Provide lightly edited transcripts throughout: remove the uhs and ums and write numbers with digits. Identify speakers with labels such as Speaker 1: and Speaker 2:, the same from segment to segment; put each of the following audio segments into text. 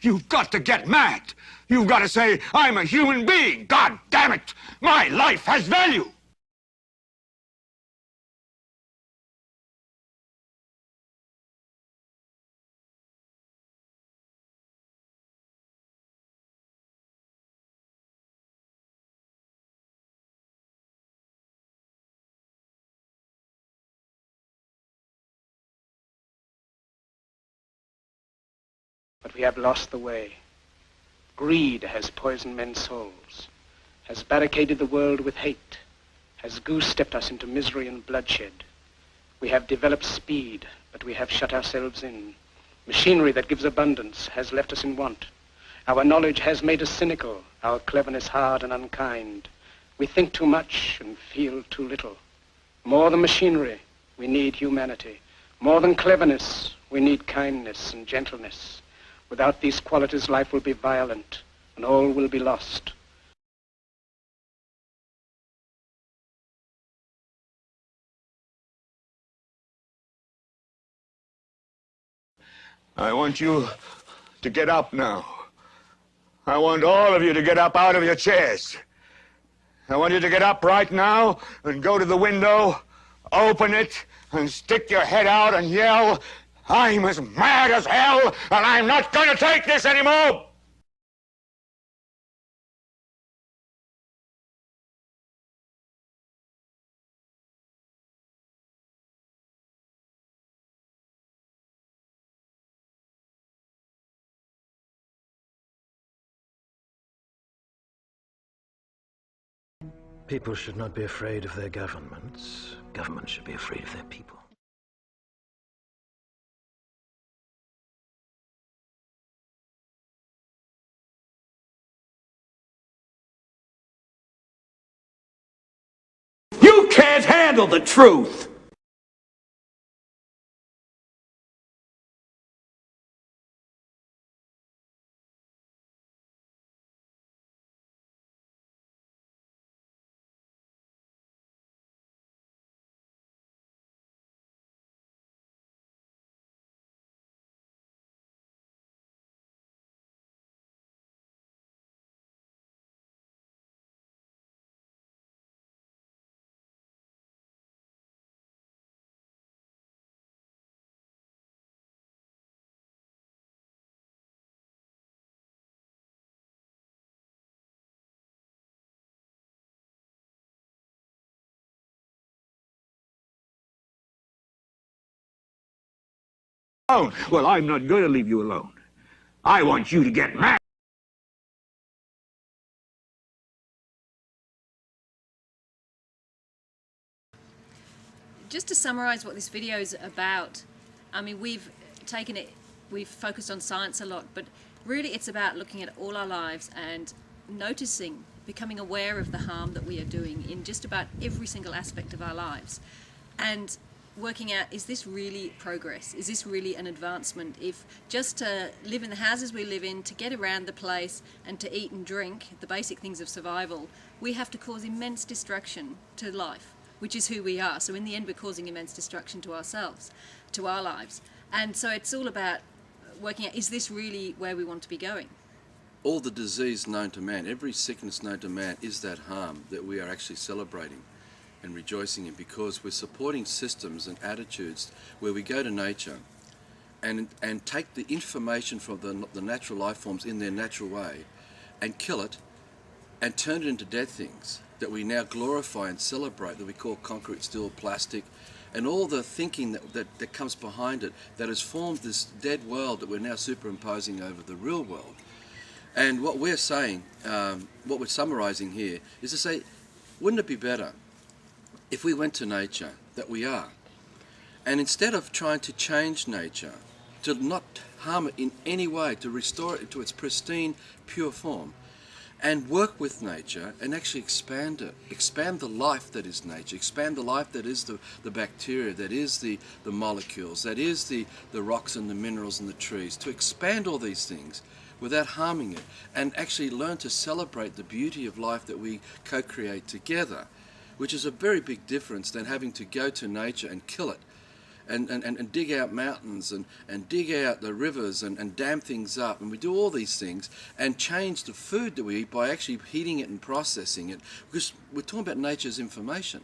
Speaker 1: You've got to get mad. You've got to say, I'm a human being. God damn it. My life has value.
Speaker 2: But we have lost the way. Greed has poisoned men's souls, has barricaded the world with hate, has goose-stepped us into misery and bloodshed. We have developed speed, but we have shut ourselves in. Machinery that gives abundance has left us in want. Our knowledge has made us cynical, our cleverness hard and unkind. We think too much and feel too little. More than machinery, we need humanity. More than cleverness, we need kindness and gentleness. Without these qualities, life will be violent, and all will be lost.
Speaker 1: I want you to get up now. I want all of you to get up out of your chairs. I want you to get up right now and go to the window, open it, and stick your head out and yell, I'm as mad as hell, and I'm not going to take this anymore!
Speaker 3: People should not be afraid of their governments. Governments should be afraid of their people.
Speaker 4: You can't handle the truth!
Speaker 1: Well, I'm not going to leave you alone. I want you to get mad.
Speaker 5: Just to summarize what this video is about, I mean, we've focused on science a lot, but really it's about looking at all our lives and noticing, becoming aware of the harm that we are doing in just about every single aspect of our lives. And working out, is this really progress? Is this really an advancement? If just to live in the houses we live in, to get around the place and to eat and drink, the basic things of survival, we have to cause immense destruction to life, which is who we are. So in the end, we're causing immense destruction to ourselves, to our lives. And so it's all about working out, is this really where we want to be going?
Speaker 6: All the disease known to man, every sickness known to man is that harm that we are actually celebrating and rejoicing in, because we're supporting systems and attitudes where we go to nature and take the information from the natural life forms in their natural way and kill it and turn it into dead things that we now glorify and celebrate, that we call concrete, steel, plastic, and all the thinking that comes behind it, that has formed this dead world that we're now superimposing over the real world. And what we're saying, what we're summarizing here, is to say, wouldn't it be better if we went to nature, that we are, and instead of trying to change nature, to not harm it in any way, to restore it to its pristine, pure form, and work with nature and actually expand it, expand the life that is nature, expand the life that is the bacteria, that is the molecules, that is the rocks and the minerals and the trees, to expand all these things without harming it, and actually learn to celebrate the beauty of life that we co-create together, which is a very big difference than having to go to nature and kill it and dig out mountains and dig out the rivers and dam things up, and we do all these things and change the food that we eat by actually heating it and processing it, because we're talking about nature's information.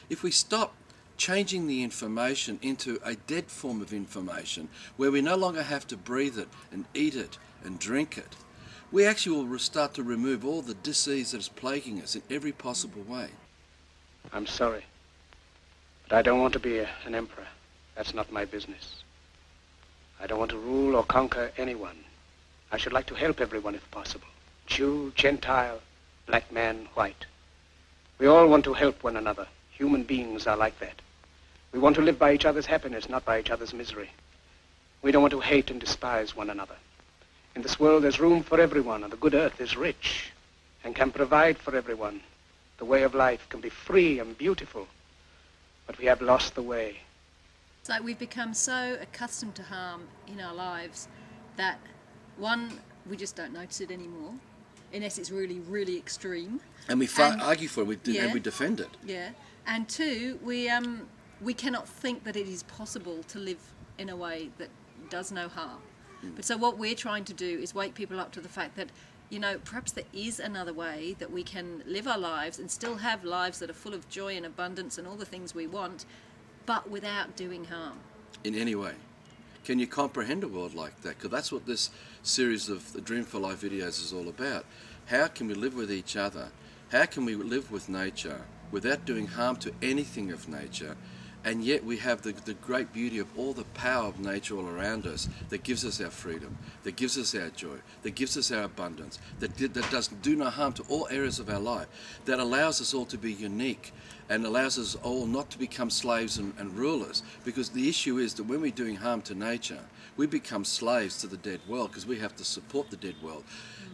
Speaker 6: If we stop changing the information into a dead form of information where we no longer have to breathe it and eat it and drink it, we actually will start to remove all the disease that is plaguing us in every possible way.
Speaker 2: I'm sorry, but I don't want to be an emperor. That's not my business. I don't want to rule or conquer anyone. I should like to help everyone if possible. Jew, Gentile, black man, white. We all want to help one another. Human beings are like that. We want to live by each other's happiness, not by each other's misery. We don't want to hate and despise one another. In this world, there's room for everyone, and the good earth is rich and can provide for everyone. The way of life can be free and beautiful, but we have lost the way.
Speaker 5: It's like we've become so accustomed to harm in our lives that, one, we just don't notice it anymore, unless it's really, really extreme.
Speaker 6: And we argue for it, and we defend it.
Speaker 5: Yeah. And two, we cannot think that it is possible to live in a way that does no harm. But so what we're trying to do is wake people up to the fact that, you know, perhaps there is another way that we can live our lives and still have lives that are full of joy and abundance and all the things we want, but without doing harm.
Speaker 6: In any way. Can you comprehend a world like that? Because that's what this series of the Dream for Life videos is all about. How can we live with each other? How can we live with nature without doing harm to anything of nature? And yet we have the great beauty of all the power of nature all around us that gives us our freedom, that gives us our joy, that gives us our abundance, that does do no harm to all areas of our life, that allows us all to be unique and allows us all not to become slaves and rulers. Because the issue is that when we're doing harm to nature, we become slaves to the dead world because we have to support the dead world.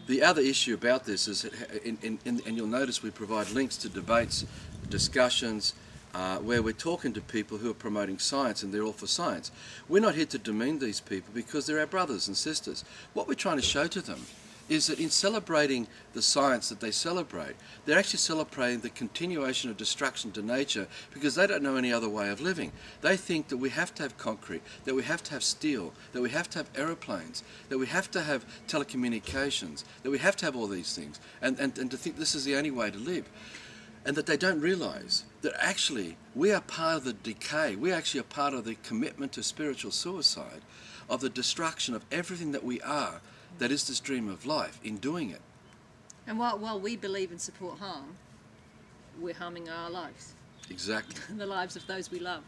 Speaker 6: The other issue about this is, and you'll notice we provide links to debates, discussions, where we're talking to people who are promoting science, and they're all for science. We're not here to demean these people because they're our brothers and sisters. What we're trying to show to them is that in celebrating the science that they celebrate, they're actually celebrating the continuation of destruction to nature because they don't know any other way of living. They think that we have to have concrete, that we have to have steel, that we have to have aeroplanes, that we have to have telecommunications, that we have to have all these things, and to think this is the only way to live. And that they don't realise that actually we are part of the decay, we actually are part of the commitment to spiritual suicide, of the destruction of everything that we are, that is the stream of life, in doing it.
Speaker 5: And while we believe and support harm, we're harming our lives.
Speaker 6: Exactly.
Speaker 5: The lives of those we love.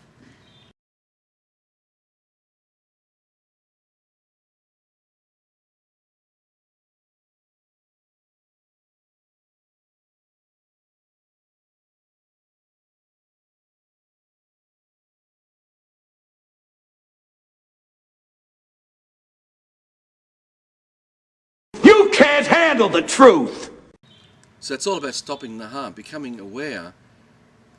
Speaker 4: You can't handle the truth.
Speaker 6: So it's all about stopping the harm, becoming aware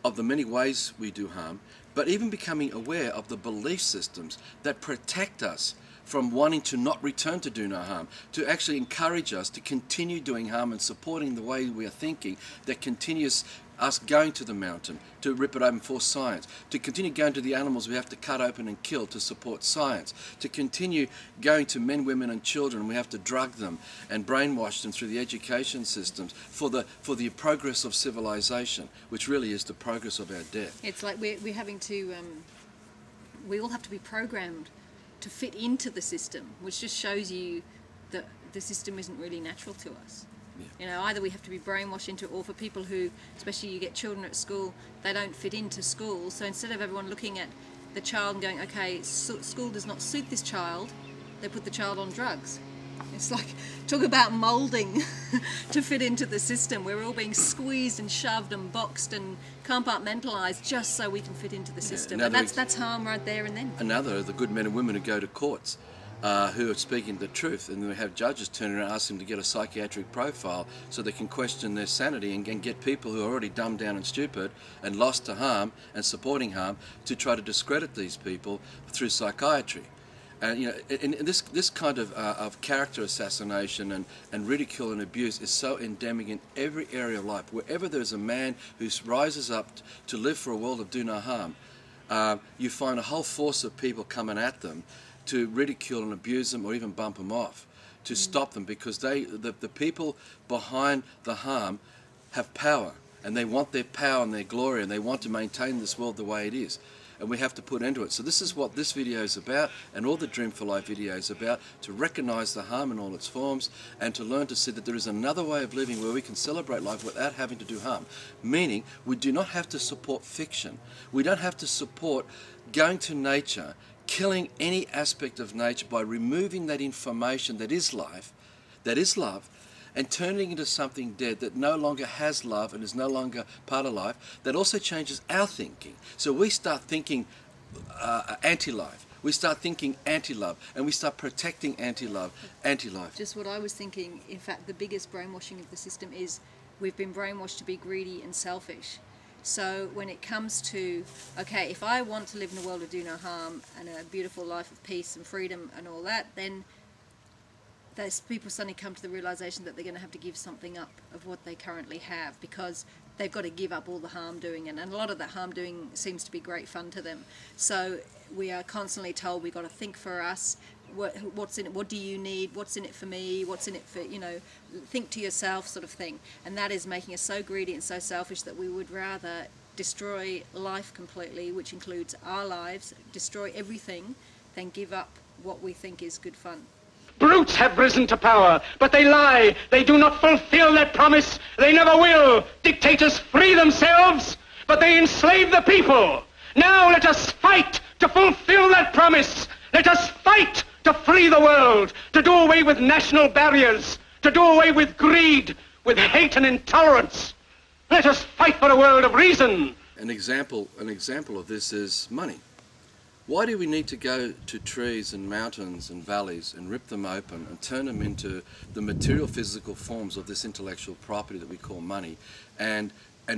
Speaker 6: of the many ways we do harm, but even becoming aware of the belief systems that protect us from wanting to not return to do no harm, to actually encourage us to continue doing harm and supporting the way we are thinking that continues us going to the mountain to rip it open for science, to continue going to the animals we have to cut open and kill to support science, to continue going to men, women and children we have to drug them and brainwash them through the education systems for the progress of civilization, which really is the progress of our death.
Speaker 5: It's like we're having to, we all have to be programmed to fit into the system, which just shows you that the system isn't really natural to us.
Speaker 6: Yeah.
Speaker 5: You know, either we have to be brainwashed into it, or for people who, especially you get children at school, they don't fit into school. So instead of everyone looking at the child and going, okay, school does not suit this child, they put the child on drugs. It's like, talk about moulding to fit into the system. We're all being squeezed and shoved and boxed and compartmentalised just so we can fit into the system. And that's harm right there and then.
Speaker 6: Another of the good men and women who go to courts who are speaking the truth, and we have judges turn around and ask them to get a psychiatric profile so they can question their sanity and get people who are already dumbed down and stupid and lost to harm and supporting harm to try to discredit these people through psychiatry. And you know, and this kind of character assassination and ridicule and abuse is so endemic in every area of life. Wherever there's a man who rises up to live for a world of do no harm, you find a whole force of people coming at them to ridicule and abuse them or even bump them off, to stop them, because the people behind the harm have power, and they want their power and their glory, and they want to maintain this world the way it is. And we have to put into it. So this is what this video is about, and all the Dream for Life videos about, to recognize the harm in all its forms, and to learn to see that there is another way of living where we can celebrate life without having to do harm. Meaning, we do not have to support fiction. We don't have to support going to nature, killing any aspect of nature by removing that information that is life, that is love, and turning into something dead that no longer has love and is no longer part of life, that also changes our thinking. So we start thinking anti-life, we start thinking anti-love, and we start protecting anti-love, anti-life.
Speaker 5: Just what I was thinking, in fact, the biggest brainwashing of the system is we've been brainwashed to be greedy and selfish. So when it comes to, okay, if I want to live in a world of do no harm and a beautiful life of peace and freedom and all that, then those people suddenly come to the realization that they're going to have to give something up of what they currently have, because they've got to give up all the harm doing, and a lot of that harm doing seems to be great fun to them. So we are constantly told we've got to think for us. What's in it? What do you need? What's in it for me? What's in it for, think to yourself, sort of thing. And that is making us so greedy and so selfish that we would rather destroy life completely, which includes our lives, destroy everything, than give up what we think is good fun.
Speaker 2: Brutes have risen to power, but they lie. They do not fulfill their promise. They never will. Dictators free themselves, but they enslave the people. Now let us fight to fulfill that promise. Let us fight to free the world, to do away with national barriers, to do away with greed, with hate and intolerance. Let us fight for a world of reason.
Speaker 6: An example of this is money. Why do we need to go to trees and mountains and valleys and rip them open and turn them into the material physical forms of this intellectual property that we call money, and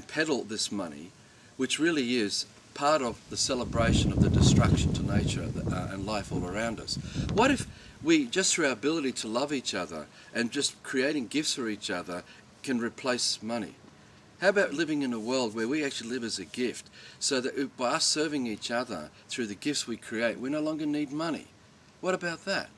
Speaker 6: peddle this money, which really is part of the celebration of the destruction to nature and life all around us? What if we, just through our ability to love each other and just creating gifts for each other, can replace money? How about living in a world where we actually live as a gift, so that by us serving each other through the gifts we create, we no longer need money? What about that?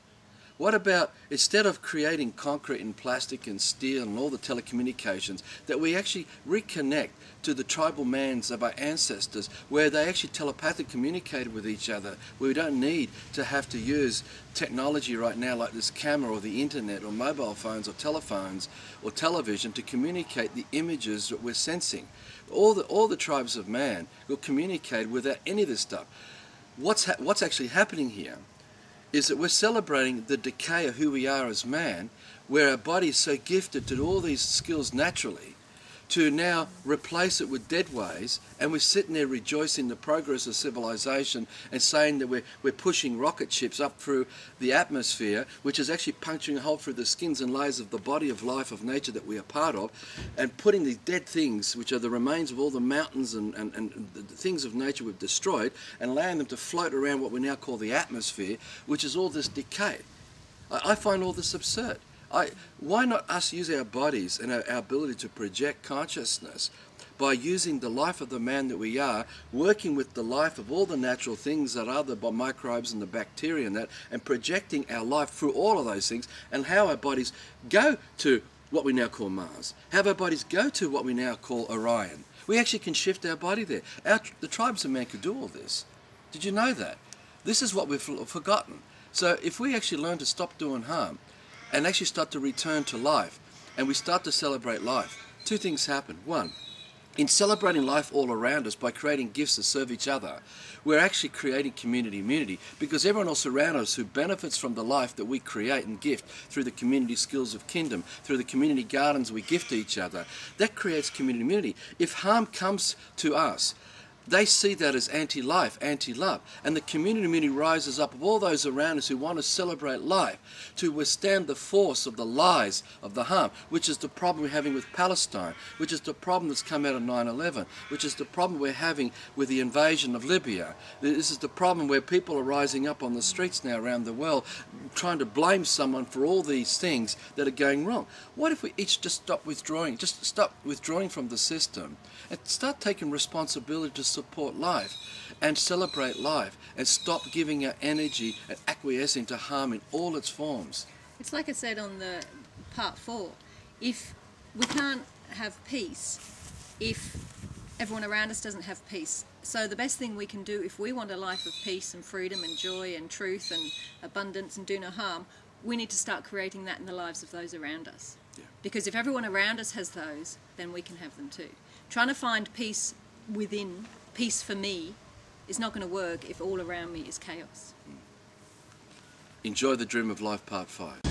Speaker 6: What about, instead of creating concrete and plastic and steel and all the telecommunications, that we actually reconnect to the tribal mans of our ancestors, where they actually telepathically communicated with each other, where we don't need to have to use technology right now like this camera or the internet or mobile phones or telephones or television to communicate the images that we're sensing. All the tribes of man will communicate without any of this stuff. What's actually happening here is that we're celebrating the decay of who we are as man, where our body is so gifted to do all these skills naturally, to now replace it with dead ways, and we're sitting there rejoicing the progress of civilization and saying that we're pushing rocket ships up through the atmosphere, which is actually puncturing a hole through the skins and layers of the body of life of nature that we are part of, and putting these dead things, which are the remains of all the mountains and the things of nature we've destroyed, and allowing them to float around what we now call the atmosphere, which is all this decay. I find all this absurd. Why not us use our bodies and our ability to project consciousness by using the life of the man that we are, working with the life of all the natural things that are the microbes and the bacteria and that, and projecting our life through all of those things, and how our bodies go to what we now call Mars, how our bodies go to what we now call Orion. We actually can shift our body there. The tribes of man could do all this. Did you know that? This is what we've forgotten. So if we actually learn to stop doing harm, and actually start to return to life, and we start to celebrate life, two things happen. One, in celebrating life all around us by creating gifts that serve each other, we're actually creating community immunity, because everyone else around us who benefits from the life that we create and gift through the community skills of kingdom, through the community gardens we gift to each other, that creates community immunity. If harm comes to us, they see that as anti-life, anti-love, and the community immunity rises up of all those around us who want to celebrate life, to withstand the force of the lies of the harm, which is the problem we're having with Palestine, which is the problem that's come out of 9/11, which is the problem we're having with the invasion of Libya. This is the problem where people are rising up on the streets now around the world, trying to blame someone for all these things that are going wrong. What if we each just stop withdrawing from the system, and start taking responsibility to support life, and celebrate life and stop giving our energy and acquiescing to harm in all its forms.
Speaker 5: It's like I said on the part 4, if we can't have peace if everyone around us doesn't have peace. So the best thing we can do if we want a life of peace and freedom and joy and truth and abundance and do no harm, we need to start creating that in the lives of those around us.
Speaker 6: Yeah.
Speaker 5: Because if everyone around us has those, then we can have them too. Trying to find peace within, peace for me, is not going to work if all around me is chaos.
Speaker 6: Enjoy the Dream of Life, Part 5.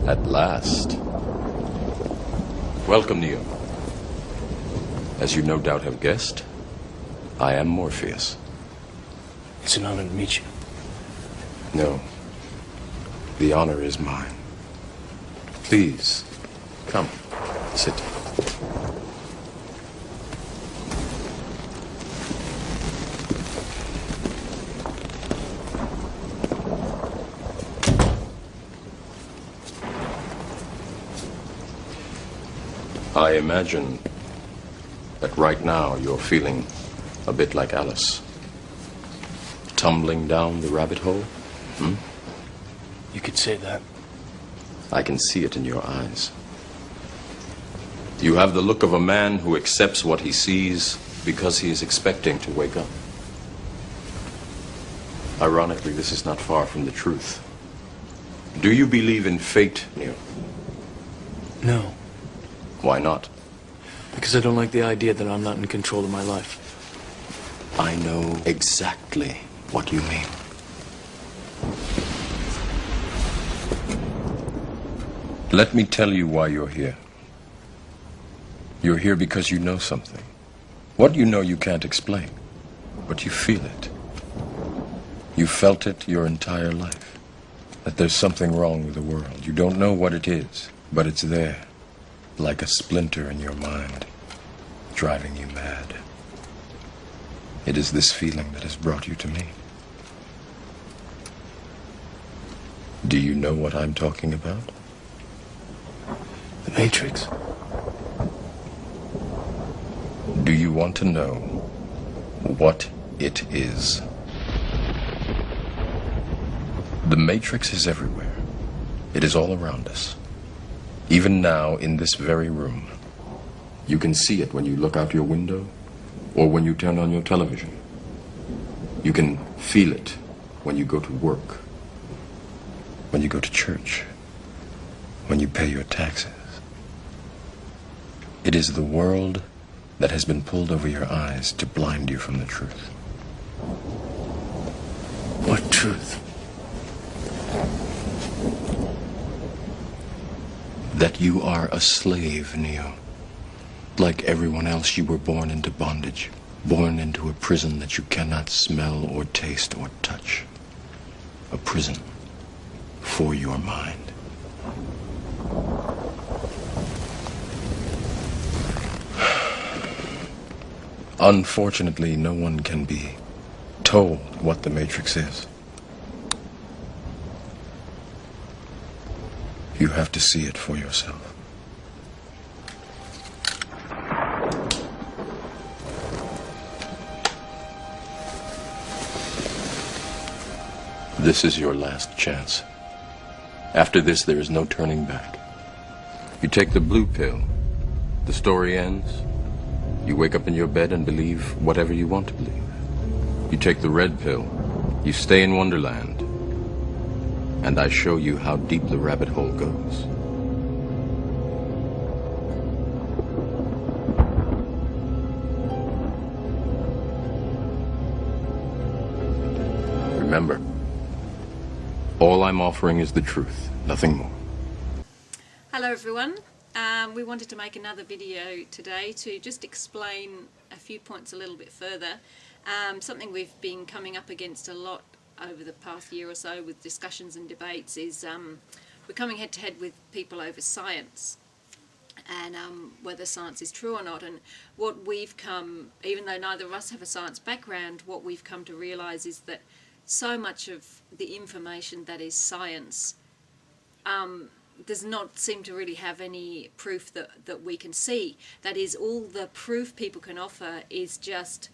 Speaker 7: At last. Welcome, Neo. As you no doubt have guessed, I am Morpheus.
Speaker 2: It's an honor to meet you.
Speaker 7: No. The honor is mine. Please, come, sit. I imagine that right now you're feeling a bit like Alice. Tumbling down the rabbit hole?
Speaker 2: You could say that.
Speaker 7: I can see it in your eyes. You have the look of a man who accepts what he sees because he is expecting to wake up. Ironically, this is not far from the truth. Do you believe in fate, Neo?
Speaker 2: No,
Speaker 7: Why not?
Speaker 2: because I don't like the idea that I'm not in control of my life.
Speaker 7: I know exactly what you mean. Let me tell you why you're here. You're here because you know something. What you know you can't explain, but you feel it. You felt it your entire life, that there's something wrong with the world. You don't know what it is, but it's there, like a splinter in your mind, driving you mad. It is this feeling that has brought you to me. Do you know what I'm talking about?
Speaker 2: The Matrix?
Speaker 7: Do you want to know what it is? The Matrix is everywhere. It is all around us. Even now, in this very room. You can see it when you look out your window or when you turn on your television. You can feel it when you go to work, when you go to church, when you pay your taxes. It is the world that has been pulled over your eyes to blind you from the truth.
Speaker 2: What truth?
Speaker 7: That you are a slave, Neo. Like everyone else, you were born into bondage, born into a prison that you cannot smell or taste or touch. A prison for your mind. Unfortunately, no one can be told what the Matrix is. You have to see it for yourself. This is your last chance. After this, there is no turning back. You take the blue pill. The story ends. You wake up in your bed and believe whatever you want to believe. You take the red pill. You stay in Wonderland. And I show you how deep the rabbit hole goes. Remember, all I'm offering is the truth, nothing more.
Speaker 5: Hello everyone. We wanted to make another video today to just explain a few points a little bit further. Something we've been coming up against a lot over the past year or so with discussions and debates is we're coming head to head with people over science and whether science is true or not. And what we've come, even though neither of us have a science background, what we've come to realise is that so much of the information that is science does not seem to really have any proof that we can see. That is, all the proof people can offer is just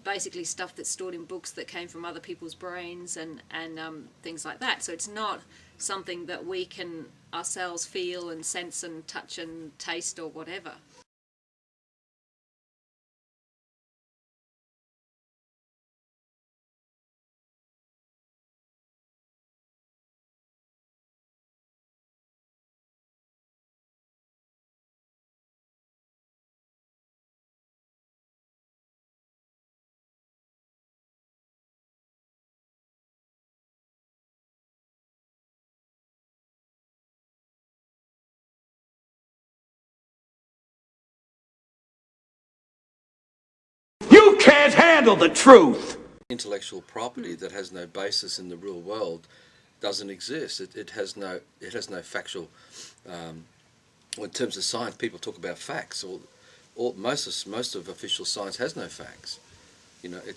Speaker 5: basically stuff that's stored in books that came from other people's brains and things like that. So it's not something that we can ourselves feel and sense and touch and taste or whatever.
Speaker 4: You can't handle the truth.
Speaker 6: Intellectual property that has no basis in the real world doesn't exist. It has no factual. Well, in terms of science, people talk about facts. Most of official science has no facts. You know, it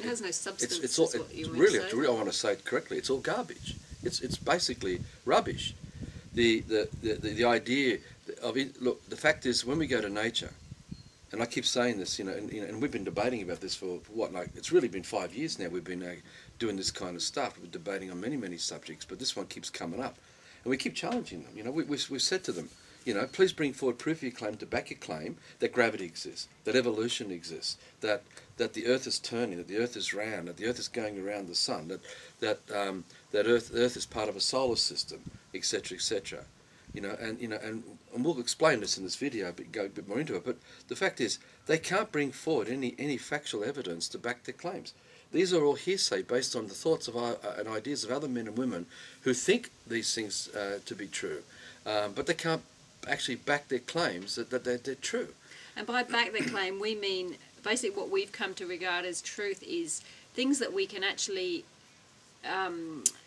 Speaker 5: has no substance.
Speaker 6: It's all.
Speaker 5: What you
Speaker 6: Really,
Speaker 5: say.
Speaker 6: I want to say it correctly. It's all garbage. It's basically rubbish. The idea of it. Look, the fact is, when we go to nature, and I keep saying this, and we've been debating about this for what, like, it's really been 5 years now. We've been doing this kind of stuff. We've been debating on many subjects, but this one keeps coming up, and we keep challenging them. We've said to them, please bring forward proof of your claim to back your claim that gravity exists, that evolution exists, that the Earth is turning, that the Earth is round, that the Earth is going around the sun, that Earth is part of a solar system, etc., etc. And we'll explain this in this video, but go a bit more into it. But the fact is, they can't bring forward any factual evidence to back their claims. These are all hearsay based on the thoughts of and ideas of other men and women who think these things to be true, but they can't actually back their claims that they're true.
Speaker 5: And by back their claim, we mean basically what we've come to regard as truth is things that we can actually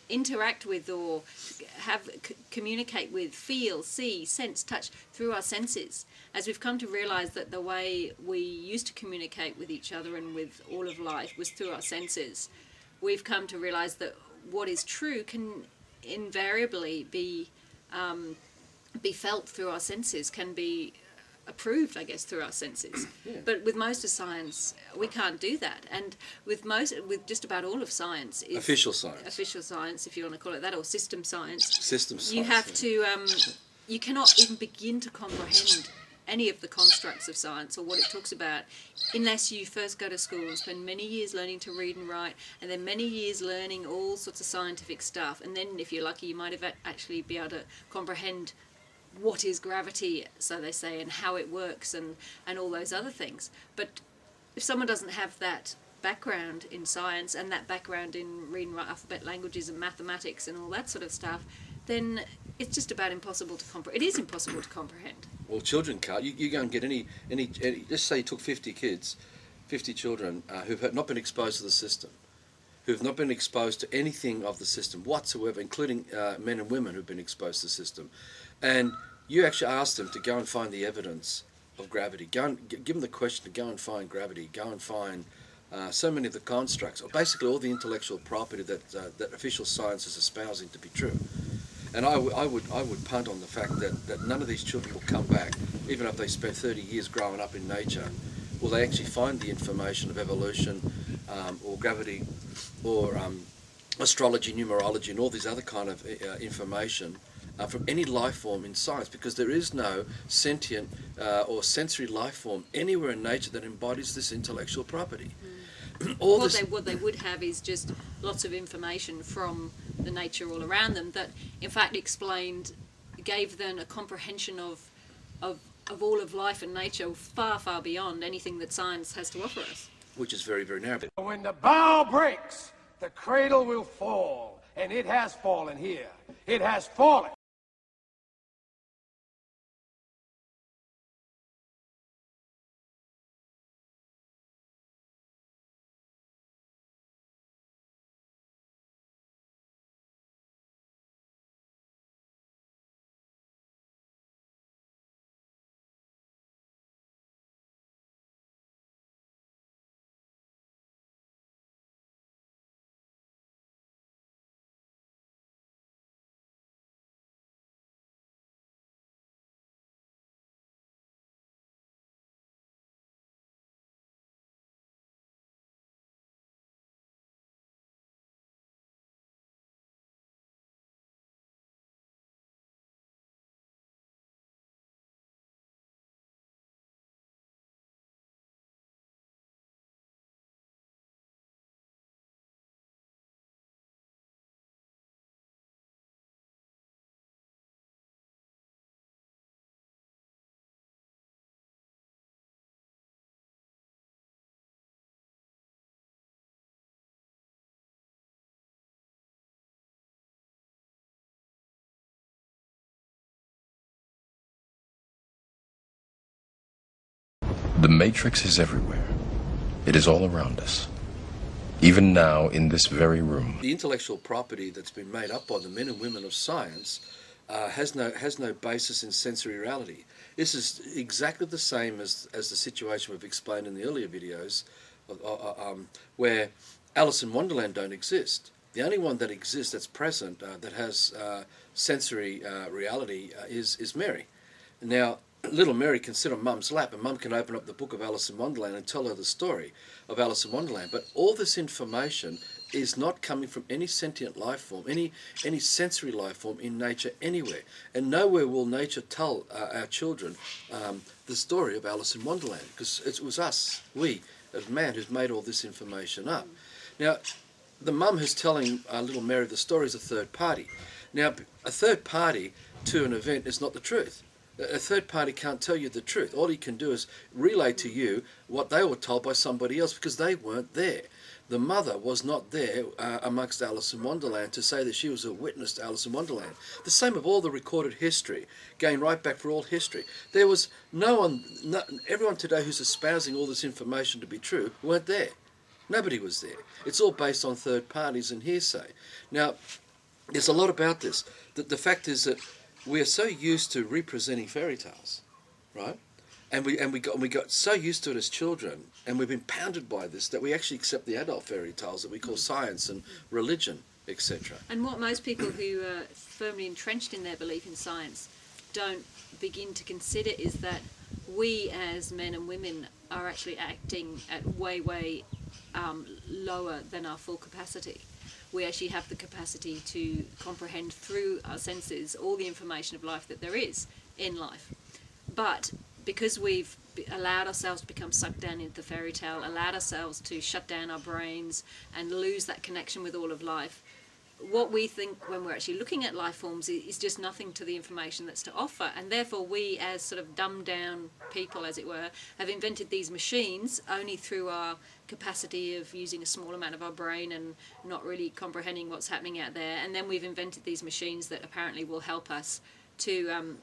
Speaker 5: interact with or communicate with, feel, see, sense, touch through our senses. As we've come to realise that the way we used to communicate with each other and with all of life was through our senses, we've come to realise that what is true can invariably be felt through our senses, can be approved, I guess, through our senses.
Speaker 6: Yeah.
Speaker 5: But with most of science, we can't do that. And with just about all of science,
Speaker 6: Official science,
Speaker 5: if you want to call it that, or system science,
Speaker 6: you
Speaker 5: have to, you cannot even begin to comprehend any of the constructs of science or what it talks about unless you first go to school and spend many years learning to read and write, and then many years learning all sorts of scientific stuff. And then, if you're lucky, you might have actually be able to comprehend what is gravity, so they say, and how it works, and all those other things. But if someone doesn't have that background in science and that background in reading, write, alphabet languages and mathematics and all that sort of stuff, then it's just about impossible to comprehend. It is impossible to comprehend.
Speaker 6: Well, children can't. You go and get any. Just say you took 50 kids, 50 children who've not been exposed to the system, who've not been exposed to anything of the system whatsoever, including men and women who've been exposed to the system, and you actually ask them to go and find the evidence of gravity. Go and give them the question to go and find gravity. Go and find so many of the constructs, or basically all the intellectual property that official science is espousing to be true. And I would punt on the fact that none of these children will come back, even if they spent 30 years growing up in nature. Will they actually find the information of evolution, or gravity, or astrology, numerology, and all these other kind of information from any life form in science? Because there is no sentient or sensory life form anywhere in nature that embodies this intellectual property.
Speaker 5: What they would have is just lots of information from the nature all around them that, in fact, gave them a comprehension of all of life and nature far beyond anything that science has to offer us.
Speaker 6: Which is very, very narrow.
Speaker 8: When the bow breaks, the cradle will fall, and it has fallen here. It has fallen.
Speaker 7: The Matrix is everywhere. It is all around us. Even now, in this very room.
Speaker 6: The intellectual property that's been made up by the men and women of science has no basis in sensory reality. This is exactly the same as the situation we've explained in the earlier videos, where Alice in Wonderland don't exist. The only one that exists, that's present, that has sensory reality is Mary. Now, little Mary can sit on Mum's lap, and Mum can open up the book of Alice in Wonderland and tell her the story of Alice in Wonderland. But all this information is not coming from any sentient life form, any sensory life form in nature anywhere. And nowhere will nature tell our children the story of Alice in Wonderland, because it was us, we, as man, who's made all this information up. Now, the mum who's telling little Mary the story is a third party. Now, a third party to an event is not the truth. A third party can't tell you the truth. All he can do is relay to you what they were told by somebody else, because they weren't there. The mother was not there amongst Alice in Wonderland to say that she was a witness to Alice in Wonderland. The same of all the recorded history, going right back for all history. There was everyone today who's espousing all this information to be true weren't there. Nobody was there. It's all based on third parties and hearsay. Now, there's a lot about this. The fact is that we are so used to representing fairy tales, right? And we got so used to it as children, and we've been pounded by this, that we actually accept the adult fairy tales that we call science and religion, etc.
Speaker 5: And what most people who are firmly entrenched in their belief in science don't begin to consider is that we as men and women are actually acting at way lower than our full capacity. We actually have the capacity to comprehend through our senses all the information of life that there is in life. But because we've allowed ourselves to become sucked down into the fairy tale, allowed ourselves to shut down our brains and lose that connection with all of life, what we think when we're actually looking at life forms is just nothing to the information that's to offer. And therefore we, as sort of dumbed down people, as it were, have invented these machines only through our capacity of using a small amount of our brain and not really comprehending what's happening out there. And then we've invented these machines that apparently will help us to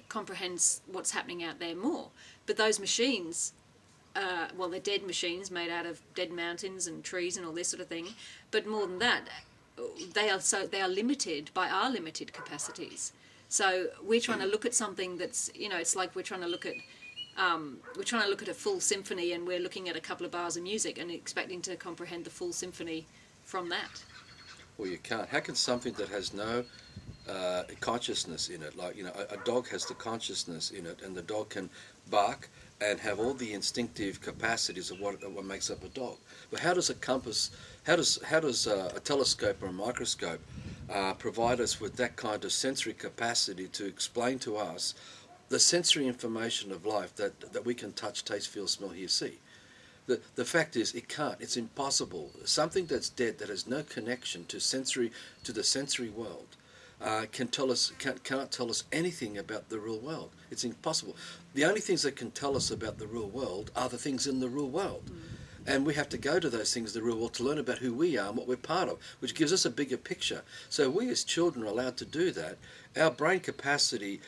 Speaker 5: comprehend what's happening out there more. But those machines, well, they're dead machines made out of dead mountains and trees and all this sort of thing. But more than that, they are limited by our limited capacities. So we're trying to look at something that's, it's like we're trying to look at a full symphony, and we're looking at a couple of bars of music and expecting to comprehend the full symphony from that.
Speaker 6: Well, you can't. How can something that has no consciousness in it, like a dog has the consciousness in it, and the dog can bark and have all the instinctive capacities of what makes up a dog. But how does a compass, how does a telescope or a microscope provide us with that kind of sensory capacity to explain to us the sensory information of life that we can touch, taste, feel, smell, hear, see? The fact is, it can't. It's impossible. Something that's dead, that has no connection to the sensory world, can't tell us anything about the real world. It's impossible. The only things that can tell us about the real world are the things in the real world. And we have to go to those things in the real world to learn about who we are and what we're part of, which gives us a bigger picture. So we as children are allowed to do that. Our brain capacity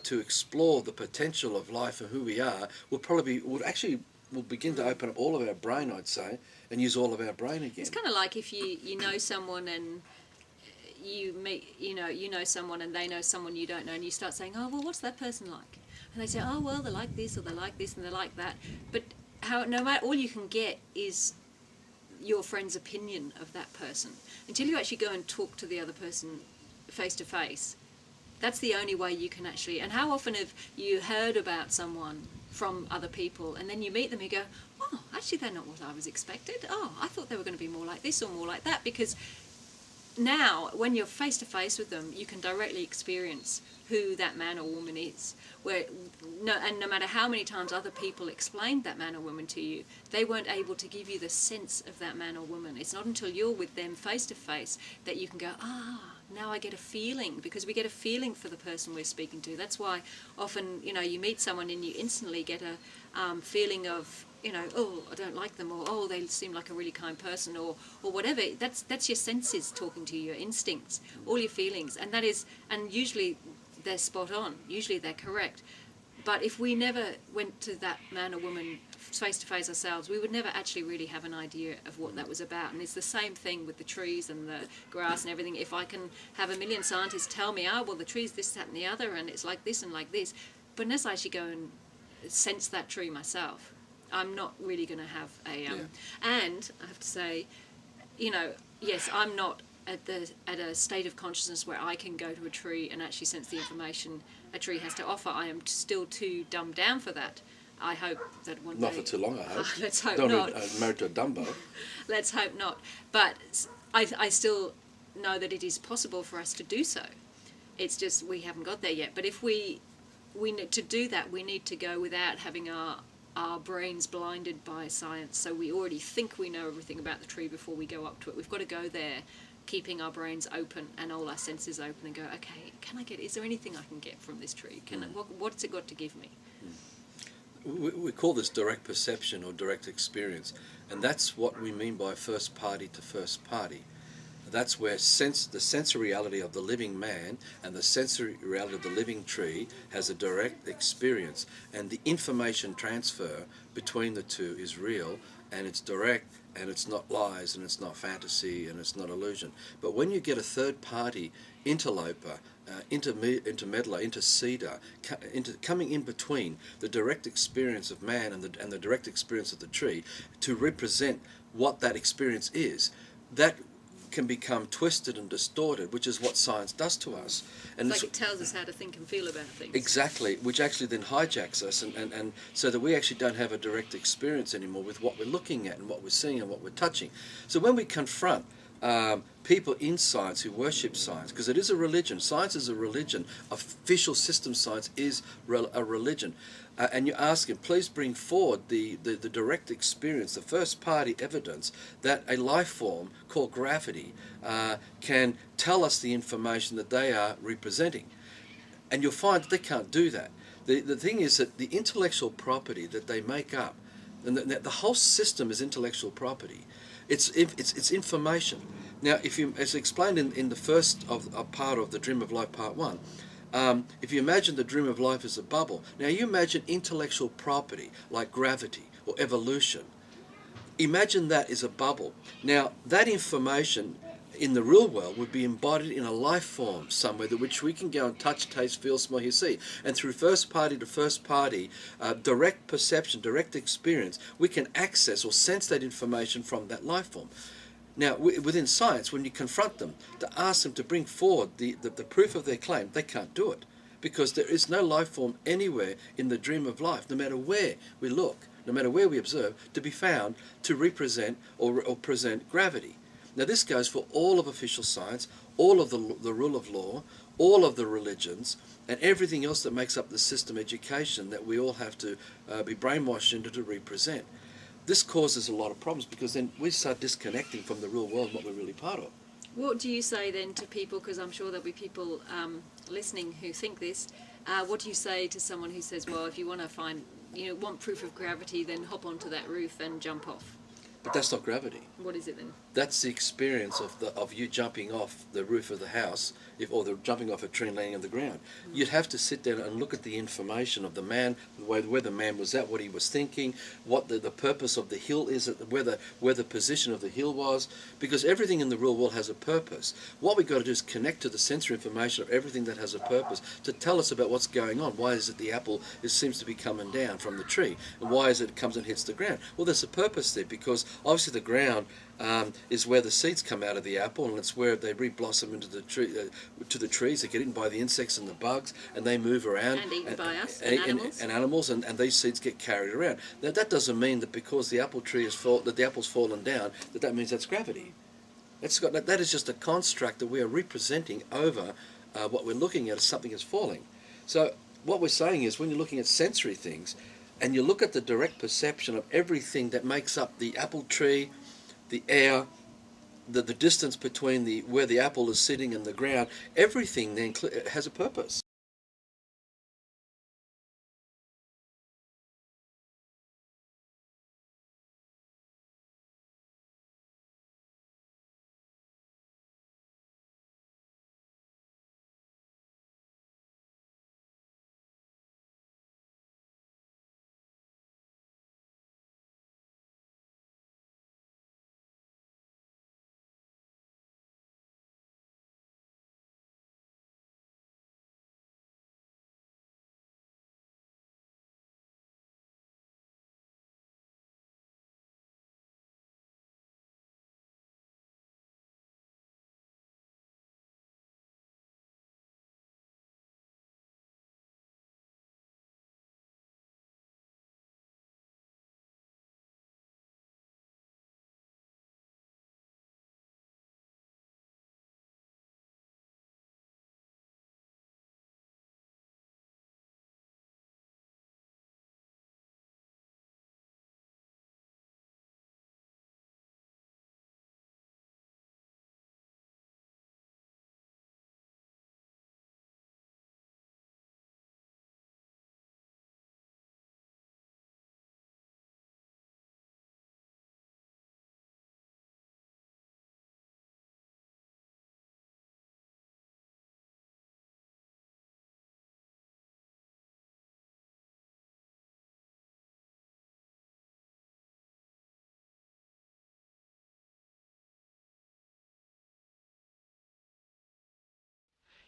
Speaker 6: to explore the potential of life and who we are will begin to open up all of our brain, I'd say, and use all of our brain again.
Speaker 5: It's kind of like if you know someone and you meet, you know someone and they know someone you don't know, and you start saying, oh, well, what's that person like? And they say, oh, well, they're like this, or they're like this, and they're like that. But no matter, all you can get is your friend's opinion of that person. Until you actually go and talk to the other person face to face, that's the only way you can actually. And how often have you heard about someone from other people, and then you meet them and you go, oh, actually they're not what I was expected. Oh, I thought they were going to be more like this or more like that. Because now, when you're face to face with them, you can directly experience who that man or woman is. No matter how many times other people explained that man or woman to you, they weren't able to give you the sense of that man or woman. It's not until you're with them face to face that you can go, now I get a feeling, because we get a feeling for the person we're speaking to. That's why often, you meet someone and you instantly get a feeling of, oh, I don't like them, or oh, they seem like a really kind person, or whatever. That's your senses talking to you, your instincts, all your feelings, and usually they're spot on. Usually they're correct. But if we never went to that man or woman face to face ourselves, we would never actually really have an idea of what that was about. And it's the same thing with the trees and the grass and everything. If I can have a million scientists tell me, oh, well, the tree's this, that, and the other, and it's like this and like this, but unless I actually go and sense that tree myself, I'm not really going to have a... And I have to say, you know, yes, I'm not at a state of consciousness where I can go to a tree and actually sense the information a tree has to offer. I am still too dumbed down for that. I hope that one day...
Speaker 6: Not for too long, I hope.
Speaker 5: Let's hope
Speaker 6: Don't
Speaker 5: not.
Speaker 6: married to a Dumbo.
Speaker 5: Let's hope not. But I still know that it is possible for us to do so. It's just we haven't got there yet. But if we need to do that, we need to go without having our brains blinded by science. So we already think we know everything about the tree before we go up to it. We've got to go there, keeping our brains open and all our senses open, and go, okay, is there anything I can get from this tree? What's it got to give me?
Speaker 6: We call this direct perception or direct experience, and that's what we mean by first party to first party. That's where the sensory reality of the living man and the sensory reality of the living tree has a direct experience, and the information transfer between the two is real, and it's direct, and it's not lies, and it's not fantasy, and it's not illusion. But when you get a third party interloper, intermeddler, interceder, coming in between the direct experience of man and the direct experience of the tree to represent what that experience is, that can become twisted and distorted, which is what science does to us. And
Speaker 5: it's like it tells us how to think and feel about things.
Speaker 6: Exactly, which actually then hijacks us, and so that we actually don't have a direct experience anymore with what we're looking at and what we're seeing and what we're touching. So when we confront people in science who worship science, because it is a religion, science is a religion, official system science is a religion, and you ask him, please bring forward the direct experience, the first party evidence that a life form called gravity can tell us the information that they are representing. And you'll find that they can't do that. The thing is that the intellectual property that they make up, and the whole system is intellectual property. It's information. Now, as explained in the first part of the Dream of Life, Part 1, if you imagine the dream of life as a bubble, now you imagine intellectual property like gravity or evolution. Imagine that as a bubble. Now, that information in the real world would be embodied in a life form somewhere which we can go and touch, taste, feel, smell, hear, see. And through first party to first party, direct perception, direct experience, we can access or sense that information from that life form. Now, within science, when you confront them, to ask them to bring forward the proof of their claim, they can't do it. Because there is no life form anywhere in the dream of life, no matter where we look, no matter where we observe, to be found to represent or present gravity. Now, this goes for all of official science, all of the rule of law, all of the religions, and everything else that makes up the system education that we all have to be brainwashed into to represent. This causes a lot of problems because then we start disconnecting from the real world and what we're really part of.
Speaker 5: What do you say then to people, because I'm sure there'll be people listening who think this, what do you say to someone who says, well, if you want to want proof of gravity, then hop onto that roof and jump off?
Speaker 6: But that's not gravity.
Speaker 5: What is it then?
Speaker 6: That's the experience of you jumping off the roof of the house, or jumping off a tree and landing on the ground. You'd have to sit down and look at the information of the man, where the man was at, what he was thinking, what the purpose of the hill is, where the position of the hill was, because everything in the real world has a purpose. What we've got to do is connect to the sensory information of everything that has a purpose to tell us about what's going on. Why is it the apple seems to be coming down from the tree? And why is it comes and hits the ground? Well, there's a purpose there, because obviously the ground is where the seeds come out of the apple, and it's where they re-blossom into the tree, to the trees. They get eaten by the insects and the bugs, and they move around.
Speaker 5: And eaten by us, and animals.
Speaker 6: And animals, and these seeds get carried around. Now, that doesn't mean that because the apple tree that the apple's fallen down, that means that's gravity. That is just a construct that we are representing over what we're looking at as something is falling. So what we're saying is, when you're looking at sensory things, and you look at the direct perception of everything that makes up the apple tree, the air, the distance between where the apple is sitting and the ground, everything then has a purpose.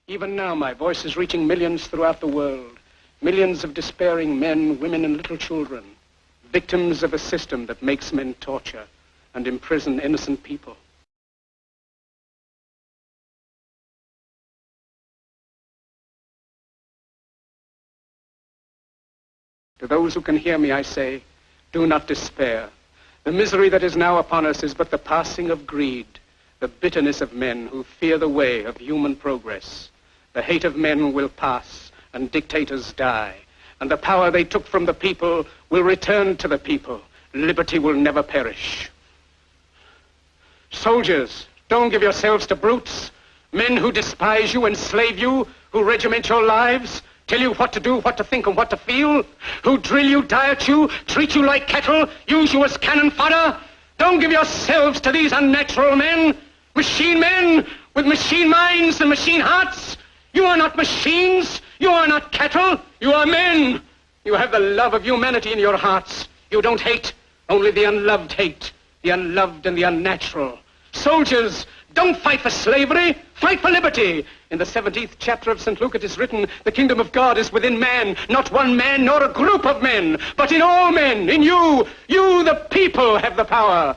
Speaker 2: Even now, my voice is reaching millions throughout the world. Millions of despairing men, women, and little children. Victims of a system that makes men torture and imprison innocent people. To those who can hear me, I say, do not despair. The misery that is now upon us is but the passing of greed, the bitterness of men who fear the way of human progress. The hate of men will pass, and dictators die, and the power they took from the people will return to the people. Liberty will never perish. Soldiers, don't give yourselves to brutes, men who despise you, enslave you, who regiment your lives, tell you what to do, what to think, and what to feel, who drill you, diet you, treat you like cattle, use you as cannon fodder. Don't give yourselves to these unnatural men with machine minds and machine hearts. You are not machines. You are not cattle. You are men. You have the love of humanity in your hearts. You don't hate. Only the unloved hate. The unloved and the unnatural. Soldiers, don't fight for slavery. Fight for liberty. In the 17th chapter of St. Luke it is written, the kingdom of God is within man, not one man nor a group of men, but in all men, in you. You, the people, have the power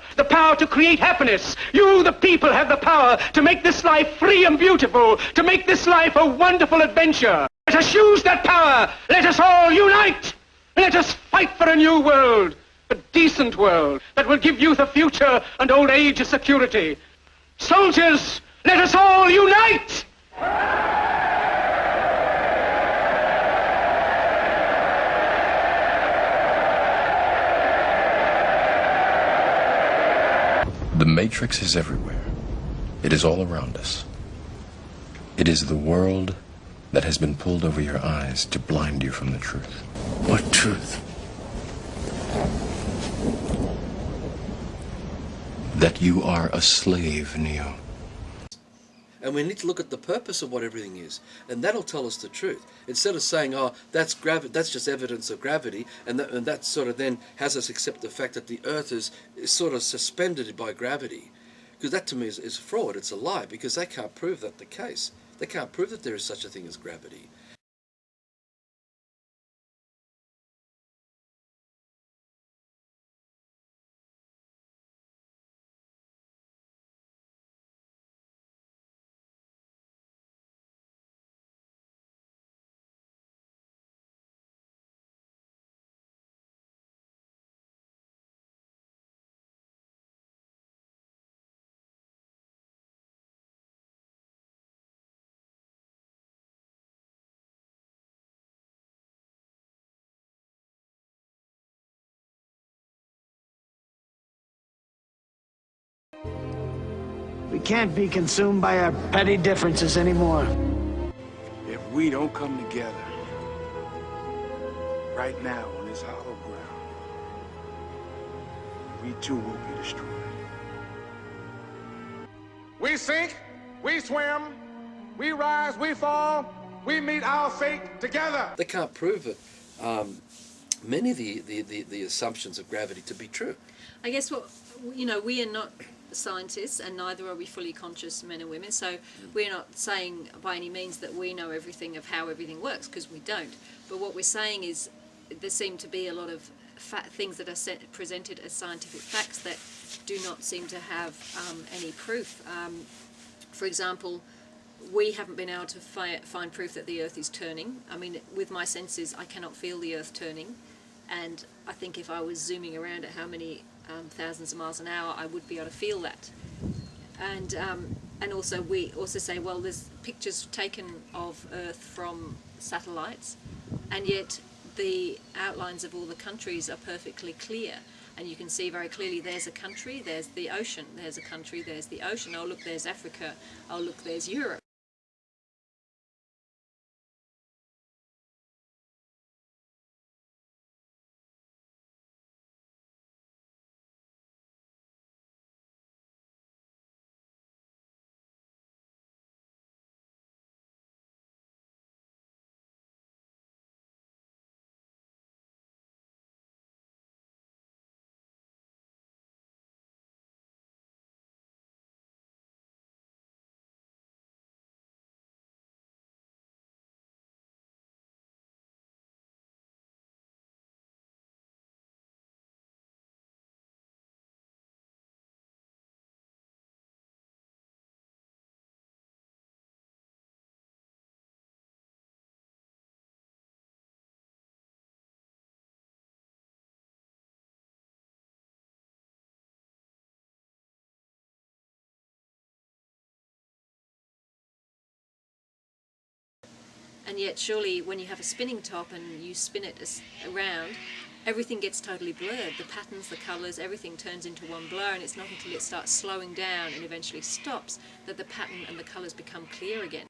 Speaker 2: to create happiness. You, the people, have the power to make this life free and beautiful, to make this life a wonderful adventure. Let us use that power. Let us all unite. Let us fight for a new world, a decent world that will give youth a future and old age a security. Soldiers, let us all unite!
Speaker 7: The Matrix is everywhere. It is all around us. It is the world that has been pulled over your eyes to blind you from the truth.
Speaker 3: What truth?
Speaker 7: That you are a slave, Neo.
Speaker 6: And we need to look at the purpose of what everything is, and that'll tell us the truth. Instead of saying, oh, that's just evidence of gravity, and that sort of then has us accept the fact that the Earth is sort of suspended by gravity. Because that to me is fraud, it's a lie, because they can't prove that the case. They can't prove that there is such a thing as gravity.
Speaker 9: We can't be consumed by our petty differences anymore.
Speaker 8: If we don't come together right now on this hollow ground, we too will be destroyed. We sink, we swim, we rise, we fall, we meet our fate together.
Speaker 6: They can't prove it. Many of the assumptions of gravity to be true.
Speaker 5: I guess we are not scientists, and neither are we fully conscious men and women, so we're not saying by any means that we know everything of how everything works, because we don't. But what we're saying is there seem to be a lot of things that are presented as scientific facts that do not seem to have any proof. For example, we haven't been able to find proof that the Earth is turning. I mean, with my senses, I cannot feel the Earth turning, and I think if I was zooming around at how many thousands of miles an hour, I would be able to feel that. And also we also say, well, there's pictures taken of Earth from satellites, and yet the outlines of all the countries are perfectly clear, and you can see very clearly there's a country, there's the ocean, there's a country, there's the ocean, oh look, there's Africa, oh look, there's Europe. And yet surely when you have a spinning top and you spin it around, everything gets totally blurred. The patterns, the colours, everything turns into one blur, and it's not until it starts slowing down and eventually stops that the pattern and the colours become clear again.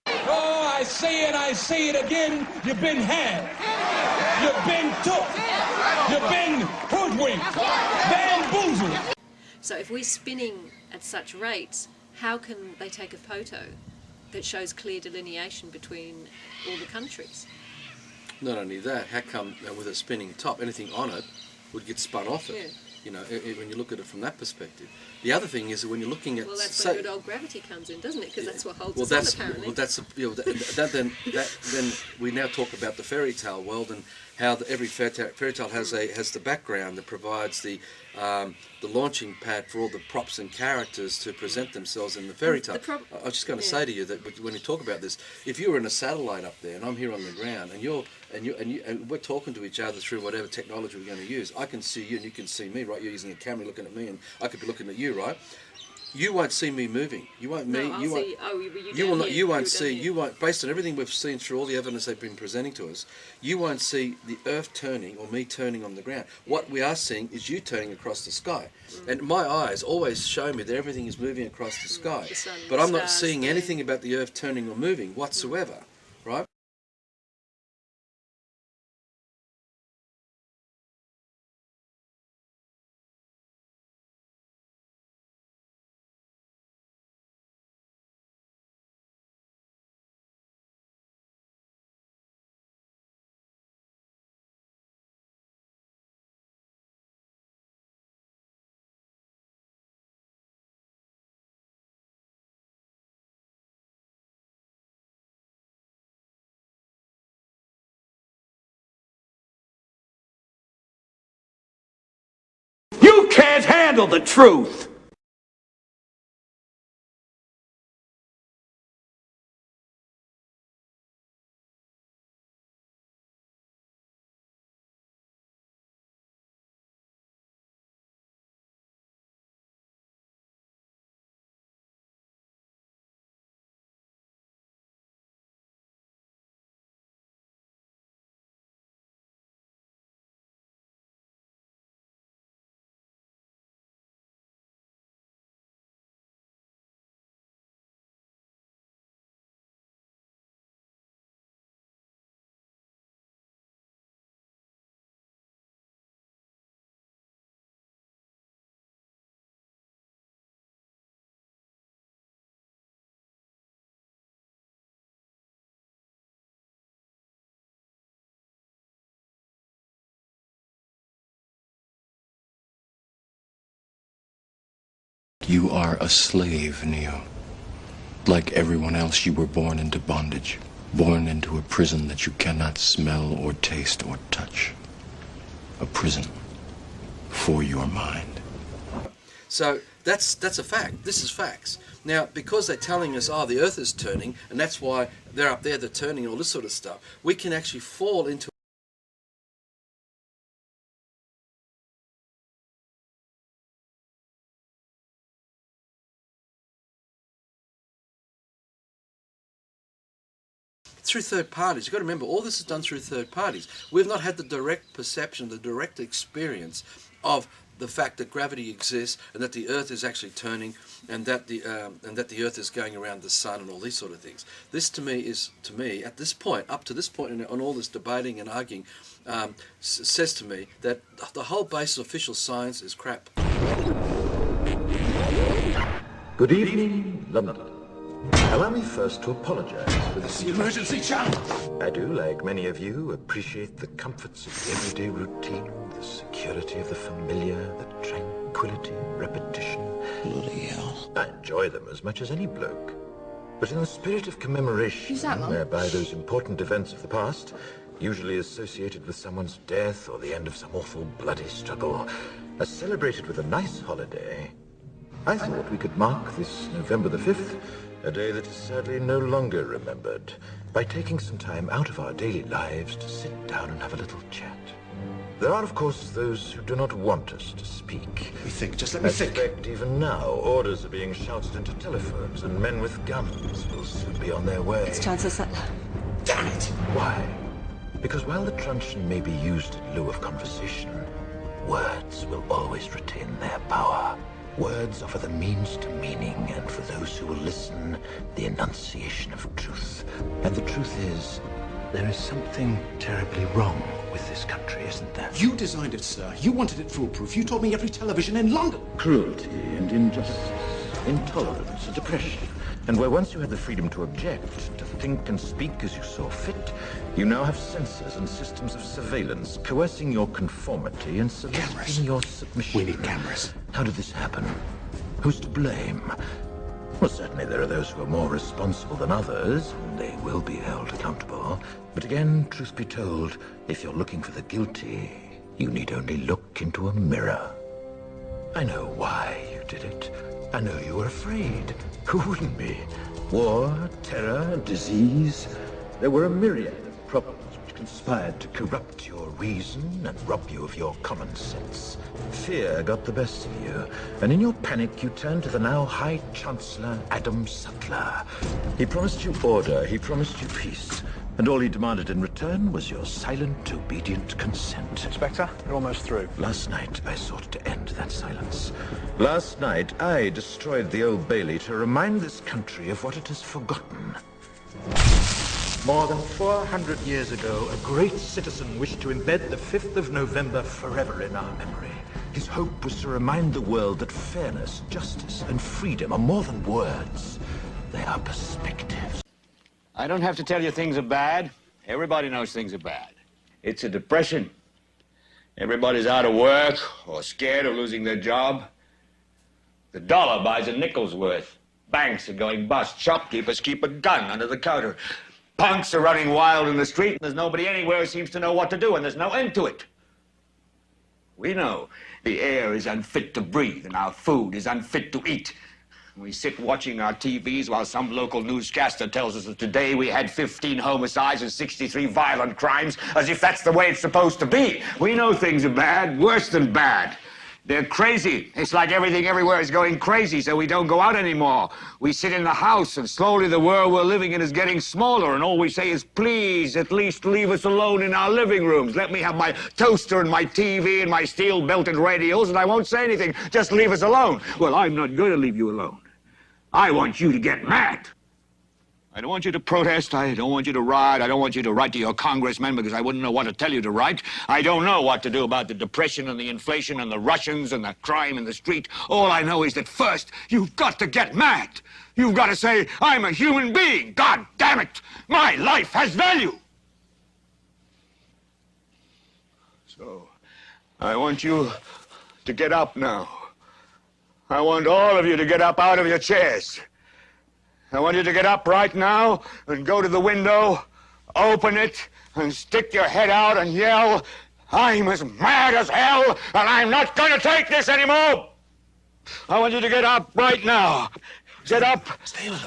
Speaker 4: Oh, I say it again. You've been had. You've been took. You've been hoodwinked. Bamboozled.
Speaker 5: So if we're spinning at such rates, how can they take a photo that shows clear delineation between all the countries?
Speaker 6: Not only that, how come with a spinning top, anything on it would get spun off it? Yeah. You know, when you look at it from that perspective. The other thing is that when you're looking at...
Speaker 5: Well, that's where good old gravity comes in, doesn't it? Because that's what holds us on, apparently.
Speaker 6: Well, that's... You know, then we now talk about the fairy tale world and how every fairy tale has the background that provides the launching pad for all the props and characters to present themselves in the fairy tale. I was just going to say to you that when you talk about this, if you were in a satellite up there and I'm here on the ground and we're talking to each other through whatever technology we're going to use, I can see you and you can see me, right? You're using a camera looking at me and I could be looking at you, right? You won't see me moving. You won't me.
Speaker 5: No,
Speaker 6: you won't.
Speaker 5: See, oh,
Speaker 6: you will not. You won't see. You won't. Based on everything we've seen through all the evidence they've been presenting to us, you won't see the Earth turning or me turning on the ground. What we are seeing is you turning across the sky, and my eyes always show me that everything is moving across the sky.
Speaker 5: The sun,
Speaker 6: but I'm not
Speaker 5: stars,
Speaker 6: seeing anything about the Earth turning or moving whatsoever, right?
Speaker 4: You can't handle the truth.
Speaker 7: You are a slave, Neo. Like everyone else, you were born into bondage. Born into a prison that you cannot smell or taste or touch. A prison for your mind.
Speaker 6: So that's a fact. This is facts. Now, because they're telling us, oh, the Earth is turning, and that's why they're up there, they're turning, all this sort of stuff, we can actually fall into through third parties. You've got to remember, all this is done through third parties. We've not had the direct perception, the direct experience of the fact that gravity exists and that the Earth is actually turning and that the Earth is going around the sun and all these sort of things. This to me at this point, up to this point on all this debating and arguing, says to me that the whole basis of official science is crap.
Speaker 3: Good evening, London. Allow me first to apologize for this
Speaker 4: Emergency channel.
Speaker 3: I do, like many of you, appreciate the comforts of everyday routine, the security of the familiar, the tranquility, repetition.
Speaker 9: Bloody hell.
Speaker 3: I enjoy them as much as any bloke. But in the spirit of commemoration, whereby those important events of the past, usually associated with someone's death or the end of some awful bloody struggle, are celebrated with a nice holiday, I thought we could mark this November the 5th, a day that is sadly no longer remembered, by taking some time out of our daily lives to sit down and have a little chat. There are, of course, those who do not want us to speak.
Speaker 10: Just let me think.
Speaker 3: In fact, even now, orders are being shouted into telephones, and men with guns will soon be on their way.
Speaker 11: It's Chancellor Sutler.
Speaker 10: Damn it!
Speaker 3: Why? Because while the truncheon may be used in lieu of conversation, words will always retain their power. Words offer the means to meaning, and for those who will listen, the enunciation of truth. And the truth is, there is something terribly wrong with this country, isn't there?
Speaker 10: You designed it, sir. You wanted it foolproof. You told me every television in London.
Speaker 3: Cruelty and injustice, intolerance and oppression. And where once you had the freedom to object, to think and speak as you saw fit, you now have censors and systems of surveillance coercing your conformity and soliciting your submission.
Speaker 10: We need cameras.
Speaker 3: How did this happen? Who's to blame? Well, certainly there are those who are more responsible than others, and they will be held accountable. But again, truth be told, if you're looking for the guilty, you need only look into a mirror. I know why you did it. I know you were afraid. Who wouldn't be? War, terror, disease. There were a myriad of problems which conspired to corrupt your reason and rob you of your common sense. Fear got the best of you, and in your panic you turned to the now High Chancellor Adam Sutler. He promised you order, he promised you peace, and all he demanded in return was your silent, obedient consent.
Speaker 12: Inspector, you're almost through.
Speaker 3: Last night, I sought to end that silence. Last night, I destroyed the Old Bailey to remind this country of what it has forgotten. More than 400 years ago, a great citizen wished to embed the 5th of November forever in our memory. His hope was to remind the world that fairness, justice, and freedom are more than words. They are perspectives.
Speaker 1: I don't have to tell you things are bad. Everybody knows things are bad. It's a depression. Everybody's out of work or scared of losing their job. The dollar buys a nickel's worth. Banks are going bust. Shopkeepers keep a gun under the counter. Punks are running wild in the street, and there's nobody anywhere who seems to know what to do, and there's no end to it. We know the air is unfit to breathe, and our food is unfit to eat. We sit watching our TVs while some local newscaster tells us that today we had 15 homicides and 63 violent crimes, as if that's the way it's supposed to be. We know things are bad, worse than bad. They're crazy. It's like everything everywhere is going crazy, so we don't go out anymore. We sit in the house, and slowly the world we're living in is getting smaller, and all we say is, please, at least leave us alone in our living rooms. Let me have my toaster and my TV and my steel-belted radios, and I won't say anything. Just leave us alone. Well, I'm not going to leave you alone. I want you to get mad. I don't want you to protest. I don't want you to riot. I don't want you to write to your congressmen because I wouldn't know what to tell you to write. I don't know what to do about the depression and the inflation and the Russians and the crime in the street. All I know is that first, you've got to get mad. You've got to say, I'm a human being. God damn it. My life has value. So, I want you to get up now. I want all of you to get up out of your chairs. I want you to get up right now and go to the window, open it, and stick your head out and yell, I'm as mad as hell, and I'm not going to take this anymore. I want you to get up right now. Get up,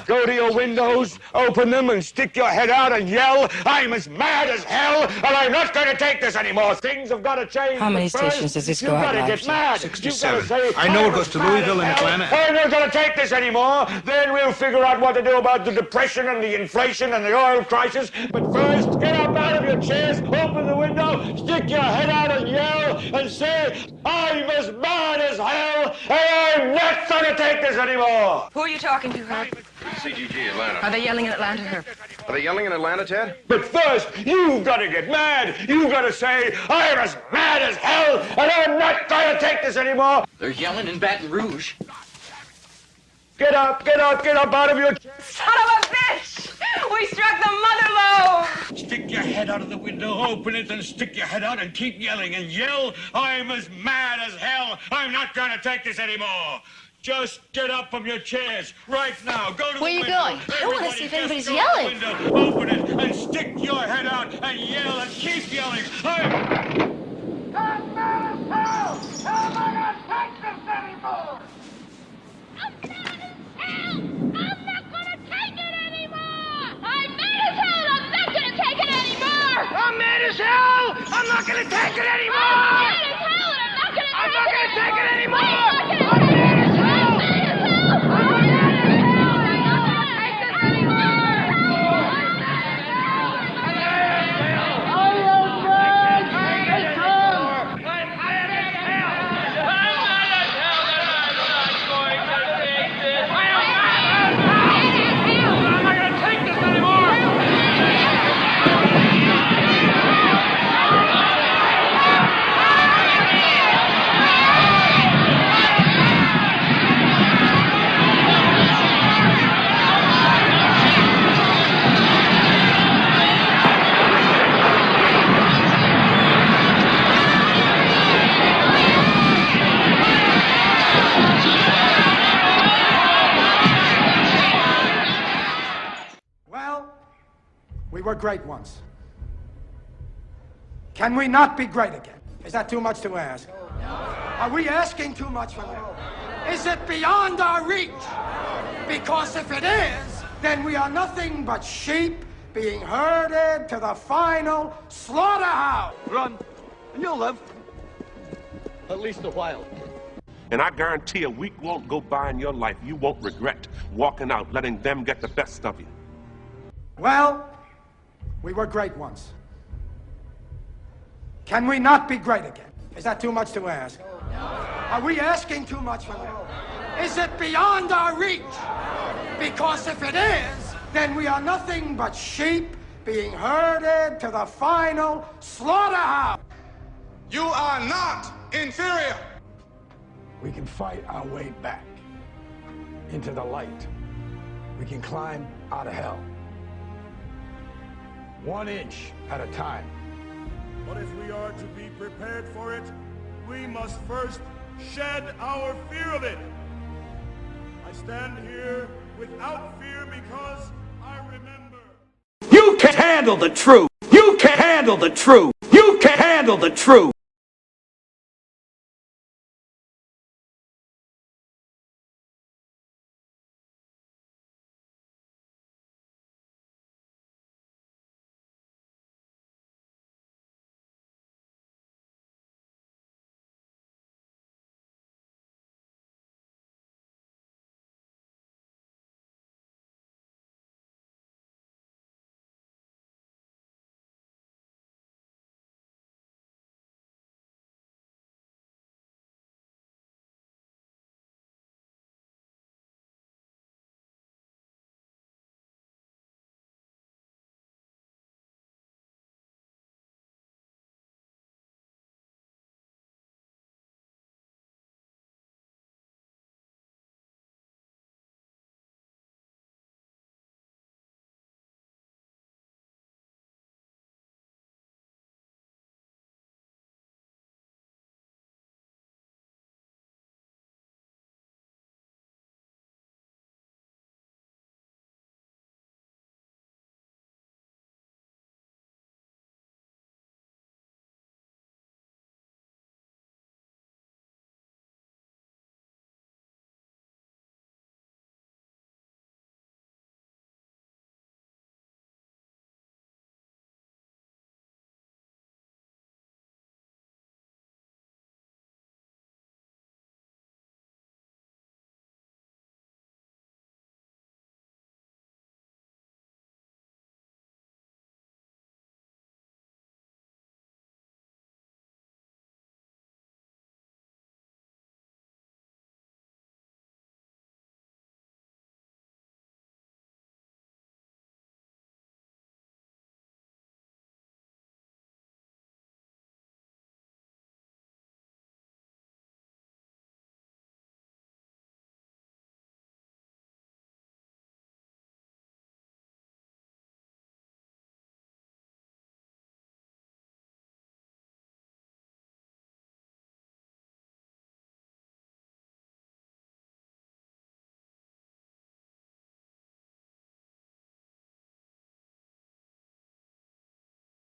Speaker 1: go to your windows, open them, and stick your head out and yell, I'm as mad as hell, and I'm not going to take this anymore. Things have got to change.
Speaker 11: How many stations does this go out?
Speaker 1: You've got to get mad.
Speaker 12: 67. I know it goes to Louisville and Atlanta.
Speaker 1: I'm not going to take this anymore. Then we'll figure out what to do about the depression and the inflation and the oil crisis. But first, get up out of your chairs, open the window, stick your head out and yell, and say, I'm as mad as hell, and I'm not going to take this anymore.
Speaker 11: Who are you talking to, Herb?
Speaker 13: CGG, Atlanta.
Speaker 11: Are they yelling in Atlanta, Herb?
Speaker 13: Are they yelling in Atlanta, Ted?
Speaker 1: But first, you've got to get mad. You've got to say, I'm as mad as hell, and I'm not going to take this anymore.
Speaker 14: They're yelling in Baton Rouge.
Speaker 1: Get up out of your chair.
Speaker 11: Son of a bitch! We struck the mother lode!
Speaker 1: Stick your head out of the window, open it, and stick your head out and keep yelling and yell, I'm as mad as hell. I'm not going to take this anymore. Just get up from your chairs right now. Go to the window.
Speaker 15: Where are you going? I want to see if anybody's yelling.
Speaker 1: Window, open it and stick your head out and yell and keep yelling. I'm mad as hell. I'm not going to take this anymore.
Speaker 15: I'm mad as hell. I'm not going to take it anymore. I'm mad as hell. I'm not going to take it anymore.
Speaker 1: I'm mad as hell. I'm not going to take it anymore.
Speaker 8: were great once. Can we not be great again? Is that too much to ask? No. Are we asking too much from you? Is it beyond our reach? Because if it is, then we are nothing but sheep being herded to the final slaughterhouse.
Speaker 16: Run, and you'll live. At least a while.
Speaker 17: And I guarantee a week won't go by in your life you won't regret walking out, letting them get the best of you.
Speaker 8: Well, we were great once. Can we not be great again? Is that too much to ask? No. Are we asking too much from you? Is it beyond our reach? Because if it is, then we are nothing but sheep being herded to the final slaughterhouse.
Speaker 18: You are not inferior.
Speaker 8: We can fight our way back into the light. We can climb out of hell. 1 inch at a time.
Speaker 19: But if we are to be prepared for it, we must first shed our fear of it. I stand here without fear because I remember.
Speaker 16: You can't handle the truth. You can't handle the truth. You can't handle the truth.